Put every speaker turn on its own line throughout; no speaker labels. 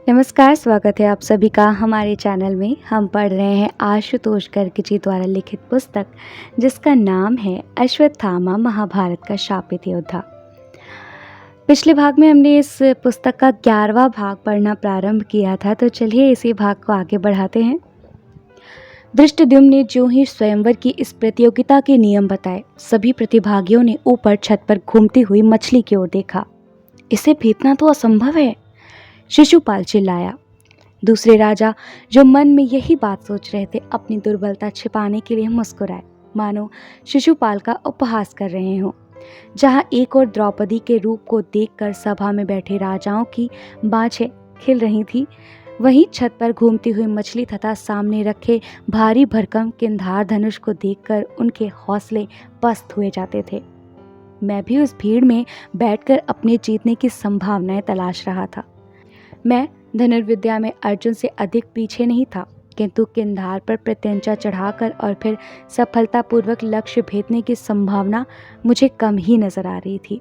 नमस्कार, स्वागत है आप सभी का हमारे चैनल में। हम पढ़ रहे हैं आशुतोष गर्ग जी द्वारा लिखित पुस्तक जिसका नाम है अश्वत्थामा महाभारत का शापित योद्धा। पिछले भाग में हमने इस पुस्तक का 11वां भाग पढ़ना प्रारंभ किया था, तो चलिए इसी भाग को आगे बढ़ाते हैं। धृष्टद्युम्न ने जो ही स्वयंवर की इस प्रतियोगिता के नियम बताए, सभी प्रतिभागियों ने ऊपर छत पर घूमती हुई मछली की ओर देखा। इसे भेदना तो असंभव है, शिशुपाल चिल्लाया। दूसरे राजा, जो मन में यही बात सोच रहे थे, अपनी दुर्बलता छिपाने के लिए मुस्कुराए, मानो शिशुपाल का उपहास कर रहे हों। जहां एक और द्रौपदी के रूप को देखकर सभा में बैठे राजाओं की बाँछें खिल रही थी, वहीं छत पर घूमती हुई मछली तथा सामने रखे भारी भरकम किंधार धनुष को देखकर उनके हौसले पस्त हुए जाते थे। मैं भी उस भीड़ में बैठकर अपने जीतने की संभावनाएं तलाश रहा था। मैं धनुर्विद्या में अर्जुन से अधिक पीछे नहीं था, किंतु किंधार पर प्रत्यंचा चढ़ाकर और फिर सफलतापूर्वक लक्ष्य भेदने की संभावना मुझे कम ही नजर आ रही थी।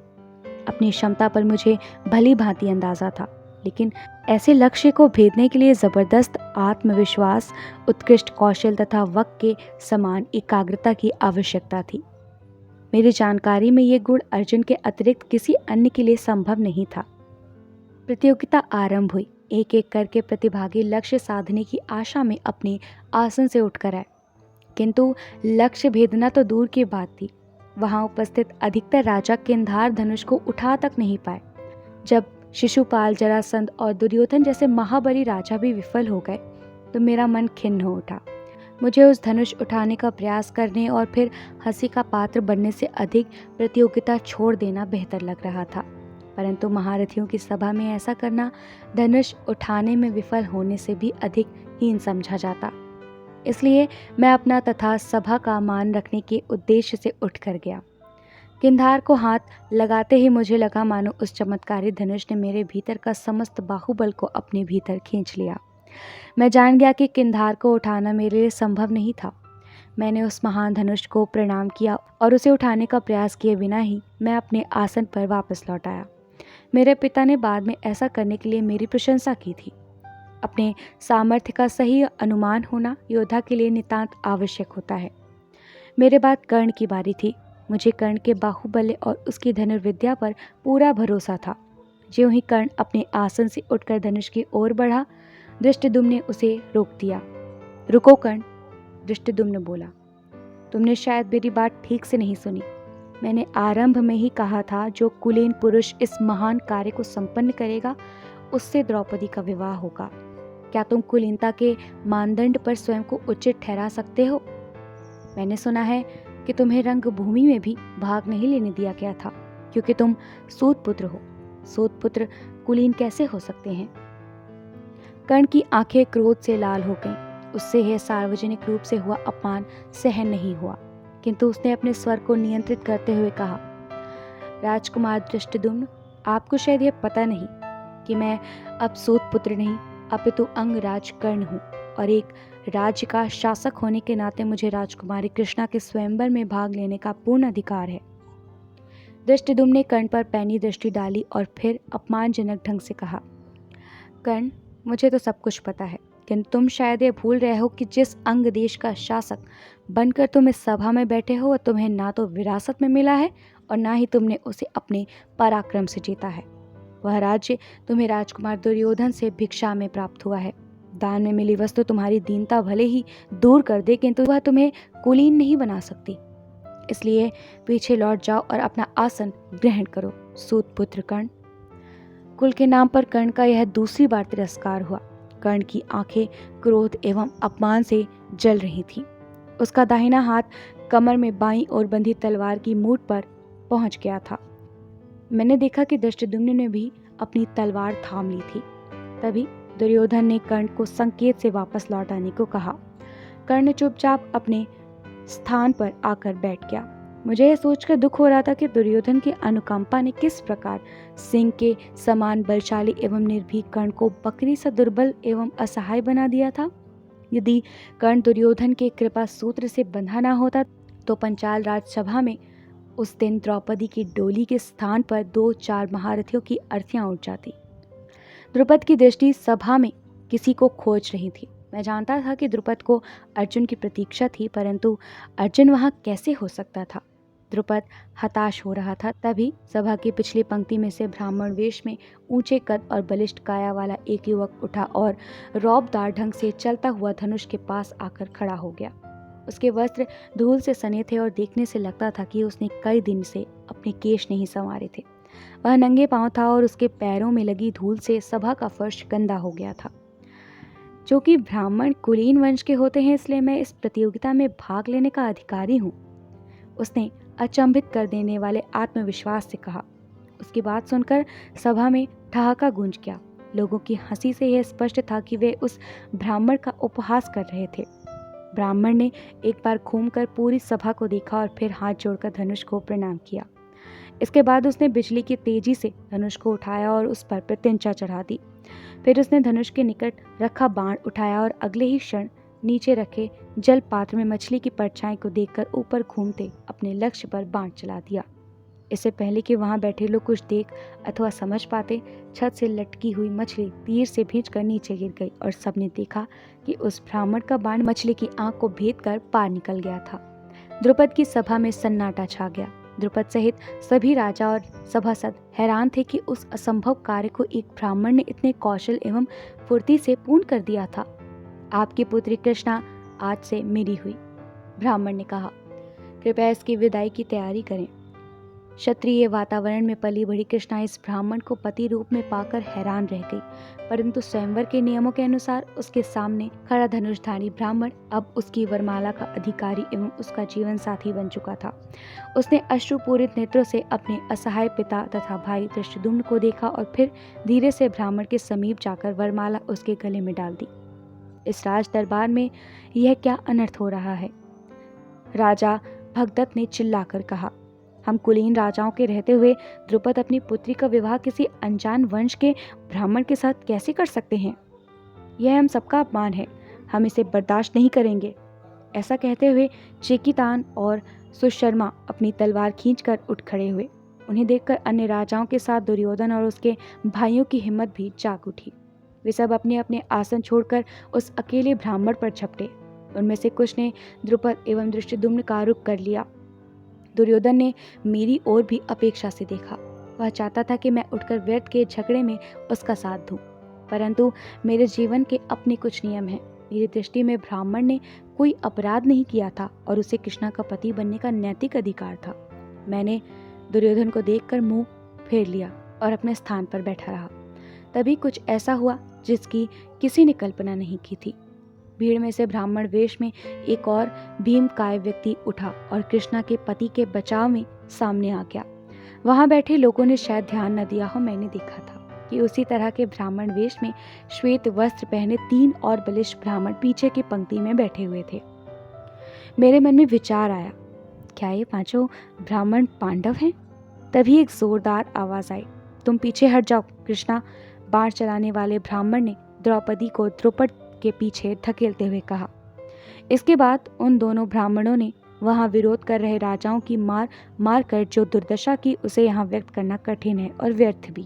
अपनी क्षमता पर मुझे भली भांति अंदाजा था, लेकिन ऐसे लक्ष्य को भेदने के लिए जबरदस्त आत्मविश्वास, उत्कृष्ट कौशल तथा वक्त के समान एकाग्रता की आवश्यकता थी। मेरी जानकारी में ये गुण अर्जुन के अतिरिक्त किसी अन्य के लिए संभव नहीं था। प्रतियोगिता आरंभ हुई। एक एक करके प्रतिभागी लक्ष्य साधने की आशा में अपने आसन से उठकर आए, किंतु लक्ष्य भेदना तो दूर की बात थी। वहां उपस्थित अधिकतर राजा किंधार धनुष को उठा तक नहीं पाए। जब शिशुपाल, जरासंध और दुर्योधन जैसे महाबली राजा भी विफल हो गए, तो मेरा मन खिन्न हो उठा। मुझे उस धनुष उठाने का प्रयास करने और फिर हंसी का पात्र बनने से अधिक प्रतियोगिता छोड़ देना बेहतर लग रहा था। परंतु महारथियों की सभा में ऐसा करना धनुष उठाने में विफल होने से भी अधिक हीन समझा जाता। इसलिए मैं अपना तथा सभा का मान रखने के उद्देश्य से उठकर गया। किंधार को हाथ लगाते ही मुझे लगा मानो उस चमत्कारी धनुष ने मेरे भीतर का समस्त बाहुबल को अपने भीतर खींच लिया। मैं जान गया कि किंधार को उठाना मेरे लिए संभव नहीं था। मैंने उस महान धनुष को प्रणाम किया और उसे उठाने का प्रयास किए बिना ही मैं अपने आसन पर वापस लौट आया। मेरे पिता ने बाद में ऐसा करने के लिए मेरी प्रशंसा की थी। अपने सामर्थ्य का सही अनुमान होना योद्धा के लिए नितांत आवश्यक होता है। मेरे बाद कर्ण की बारी थी। मुझे कर्ण के बाहुबल और उसकी धनुर्विद्या पर पूरा भरोसा था। ज्यों ही कर्ण अपने आसन से उठकर धनुष की ओर बढ़ा, धृष्टद्युम्न ने उसे रोक दिया। रुको कर्ण, धृष्टद्युम्न बोला, तुमने शायद मेरी बात ठीक से नहीं सुनी। मैंने आरंभ में ही कहा था, जो कुलीन पुरुष इस महान कार्य को संपन्न करेगा, उससे द्रौपदी का विवाह होगा। क्या तुम कुलीनता के मानदंड पर स्वयं को उचित ठहरा सकते हो? मैंने सुना है कि तुम्हें रंगभूमि में भी भाग नहीं लेने दिया गया था, क्योंकि तुम सूत पुत्र हो। सूत पुत्र कुलीन कैसे हो सकते हैं? कर्ण की आंखें क्रोध से लाल हो गईं। उससे यह सार्वजनिक रूप से हुआ अपमान सहन नहीं हुआ, किंतु उसने अपने स्वर को नियंत्रित करते हुए कहा, राजकुमार धृष्टद्युम्न, आपको शायद यह पता नहीं कि मैं अब सूत पुत्र नहीं, अपितु अंगराज कर्ण हूँ, और एक राज्य का शासक होने के नाते मुझे राजकुमारी कृष्णा के स्वयंवर में भाग लेने का पूर्ण अधिकार है। धृष्टद्युम्न ने कर्ण पर पैनी दृष्टि डाली और फिर अपमानजनक ढंग से कहा, कर्ण, मुझे तो सब कुछ पता है, किंतु तुम शायद ये भूल रहे हो कि जिस अंग देश का शासक बनकर तुम इस सभा में बैठे हो, तुम्हें ना तो विरासत में मिला है और ना ही तुमने उसे अपने पराक्रम से जीता है। वह राज्य तुम्हें राजकुमार दुर्योधन से भिक्षा में प्राप्त हुआ है। दान में मिली वस्तु तुम्हारी दीनता भले ही दूर कर दे, किंतु वह तुम्हें कुलीन नहीं बना सकती। इसलिए पीछे लौट जाओ और अपना आसन ग्रहण करो, सूत पुत्र कर्ण। कुल के नाम पर कर्ण का यह दूसरी बार तिरस्कार हुआ। कर्ण की आंखें क्रोध एवं अपमान से जल रही थीं। उसका दाहिना हाथ कमर में बाईं ओर बंधी तलवार की मूठ पर पहुंच गया था। मैंने देखा कि धृष्टद्युम्न ने भी अपनी तलवार थाम ली थी। तभी दुर्योधन ने कर्ण को संकेत से वापस लौट आने को कहा। कर्ण चुपचाप अपने स्थान पर आकर बैठ गया। मुझे यह सोचकर दुख हो रहा था कि दुर्योधन की अनुकंपा ने किस प्रकार सिंह के समान बलशाली एवं निर्भीक कर्ण को बकरी सा दुर्बल एवं असहाय बना दिया था। यदि कर्ण दुर्योधन के कृपा सूत्र से बंधा ना होता, तो पंचाल राजसभा में उस दिन द्रौपदी की डोली के स्थान पर 2-4 महारथियों की अर्थियां उठ जाती। द्रुपद की दृष्टि सभा में किसी को खोज रही थी। मैं जानता था कि द्रुपद को अर्जुन की प्रतीक्षा थी, परंतु अर्जुन वहां कैसे हो सकता था। द्रुपद हताश हो रहा था। तभी सभा की पिछली पंक्ति में से ब्राह्मण वेश में ऊंचे कद और बलिष्ठ काया वाला एक युवक उठा और रौबदार ढंग से चलता हुआ धनुष के पास आकर खड़ा हो गया। उसके वस्त्र धूल से सने थे और देखने से लगता था कि उसने कई दिन से अपने केश नहीं संवारे थे। वह नंगे पांव था और उसके पैरों में लगी धूल से सभा का फर्श गंदा हो गया था। जो कि ब्राह्मण कुलीन वंश के होते हैं, इसलिए मैं इस प्रतियोगिता में भाग लेने का अधिकारी हूँ, उसने अचंभित कर देने वाले आत्मविश्वास से कहा। उसकी बात सुनकर सभा में ठहाका गूंज गया। लोगों की हंसी से यह स्पष्ट था कि वे उस ब्राह्मण का उपहास कर रहे थे। ब्राह्मण ने एक बार घूमकर पूरी सभा को देखा और फिर हाथ जोड़कर धनुष को प्रणाम किया। इसके बाद उसने बिजली की तेजी से धनुष को उठाया और उस पर प्रत्यंचा चढ़ा दी। फिर उसने धनुष के निकट रखा बाण उठाया और अगले ही क्षण नीचे रखे जल पात्र में मछली की परछाई को देखकर ऊपर घूमते अपने लक्ष्य पर बाण चला दिया। इससे पहले कि वहां बैठे लोग कुछ देख अथवा समझ पाते, छत से लटकी हुई मछली तीर से भींचकर नीचे गिर गई और सबने देखा कि उस ब्राह्मण का बाण मछली की आंख को भेद कर पार निकल गया था। द्रुपद की सभा में सन्नाटा छा गया। द्रुपद सहित सभी राजा और सभासद हैरान थे कि उस असंभव कार्य को एक ब्राह्मण ने इतने कौशल एवं फुर्ती से पूर्ण कर दिया था। आपकी पुत्री कृष्णा आज से मेरी हुई, ब्राह्मण ने कहा। कृपया इसकी विदाई की तैयारी करें। क्षत्रिय वातावरण में पली बड़ी कृष्णा इस ब्राह्मण को पति रूप में पाकर हैरान रह गई, परंतु स्वयंवर के नियमों के अनुसार उसके सामने खड़ा धनुषधारी ब्राह्मण अब उसकी वरमाला का अधिकारी एवं उसका जीवन साथी बन चुका था। उसने अश्रुपूरित नेत्रों से अपने असहाय पिता तथा भाई धृष्टद्युम्न को देखा और फिर धीरे से ब्राह्मण के समीप जाकर वरमाला उसके गले में डाल दी। इस राज दरबार में यह क्या अनर्थ हो रहा है? राजा भगदत्त ने चिल्लाकर कहा। हम कुलीन राजाओं के रहते हुए द्रुपद अपनी पुत्री का विवाह किसी अनजान वंश के ब्राह्मण के साथ कैसे कर सकते हैं? यह हम सबका अपमान है, हम इसे बर्दाश्त नहीं करेंगे। ऐसा कहते हुए चेकितान और सुशर्मा अपनी तलवार खींचकर उठ खड़े हुए। उन्हें देखकर अन्य राजाओं के साथ दुर्योधन और उसके भाइयों की हिम्मत भी जाग उठी। वे सब अपने अपने आसन छोड़कर उस अकेले ब्राह्मण पर झपटे। उनमें से कुछ ने द्रुपद एवं धृष्टद्युम्न का रुख कर लिया। दुर्योधन ने मेरी ओर भी अपेक्षा से देखा। वह चाहता था कि मैं उठकर व्यर्थ के झगड़े में उसका साथ दूं, परंतु मेरे जीवन के अपने कुछ नियम हैं। मेरी दृष्टि में ब्राह्मण ने कोई अपराध नहीं किया था और उसे कृष्णा का पति बनने का नैतिक अधिकार था। मैंने दुर्योधन को देखकर मुंह फेर लिया और अपने स्थान पर बैठा रहा। तभी कुछ ऐसा हुआ जिसकी किसी ने कल्पना नहीं की थी। भीड़ में से ब्राह्मण वेश में एक और भीमकाय व्यक्ति उठा और कृष्णा के पति के बचाव में सामने आ गया। वहां बैठे लोगों ने शायद ध्यान न दिया हो, मैंने देखा था कि उसी तरह के ब्राह्मण वेश में श्वेत वस्त्र पहने 3 और बलिष्ठ ब्राह्मण पीछे की पंक्ति में बैठे हुए थे। मेरे मन में विचार आया, क्या ये पांचों ब्राह्मण पांडव हैं? तभी एक जोरदार आवाज आई, तुम पीछे हट जाओ। कृष्णा बाण चलाने वाले ब्राह्मण ने द्रौपदी को द्रुपद के पीछे धकेलते हुए कहा। इसके बाद उन दोनों ब्राह्मणों ने वहां विरोध कर रहे राजाओं की मार कर जो दुर्दशा की, उसे यहाँ व्यक्त करना कठिन है और व्यर्थ भी।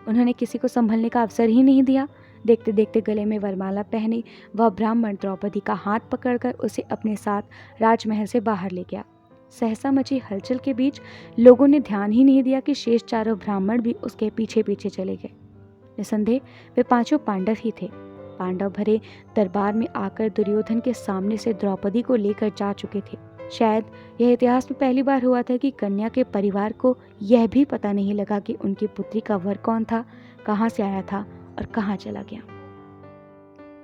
उन्होंने किसी को संभलने का अवसर ही नहीं दिया। देखते देखते गले में वरमाला पहने वह ब्राह्मण द्रौपदी का हाथ पकड़कर उसे अपने साथ राजमहल से बाहर ले गया। सहसा मची हलचल के बीच लोगों ने ध्यान ही नहीं दिया कि शेष चारों ब्राह्मण भी उसके पीछे पीछे चले गए। निसंदेह वे पांचों पांडव ही थे। पांडव भरे दरबार में आकर दुर्योधन के सामने से द्रौपदी को लेकर जा चुके थे। शायद यह इतिहास में पहली बार हुआ था कि कन्या के परिवार को यह भी पता नहीं लगा कि उनकी पुत्री का वर कौन था, कहाँ से आया था और कहाँ चला गया।